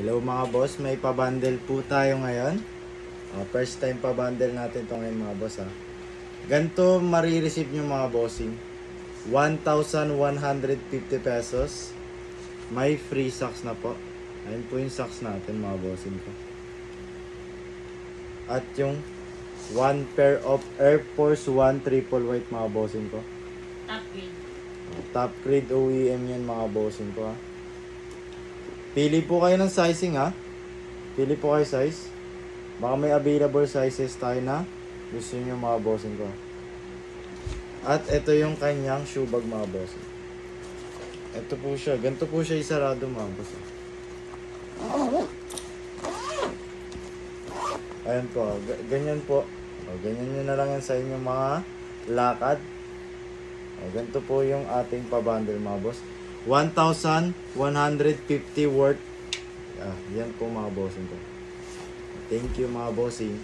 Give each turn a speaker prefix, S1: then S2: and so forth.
S1: Hello mga boss, may pa-bundle po tayo ngayon. First time pa-bundle natin to ngayon mga boss ha. Ganito marireceive nyo mga bossing. 1,150 pesos. May free socks na po. Ayun po yung socks natin mga bossing ko. At yung 1 pair of Air Force 1 triple white mga bossing ko.
S2: Top grade.
S1: Top grade OEM yan mga bossing ko ha. Pili po kayo ng sizing ha. Pili po kayo size. Baka may available sizes tayo na gusto nyo mga bossing ko. At ito yung kanyang shoe bag mga bossing. Ito po siya. Ganito po siya isarado mga bossing. Ayan po. Ganyan po. Ganyan nyo na lang yan sa inyong mga lakad. Ganito po yung ating pa-bundle mga boss. 1,150 worth. Yan po mga bossing ko. Thank you mga bossing.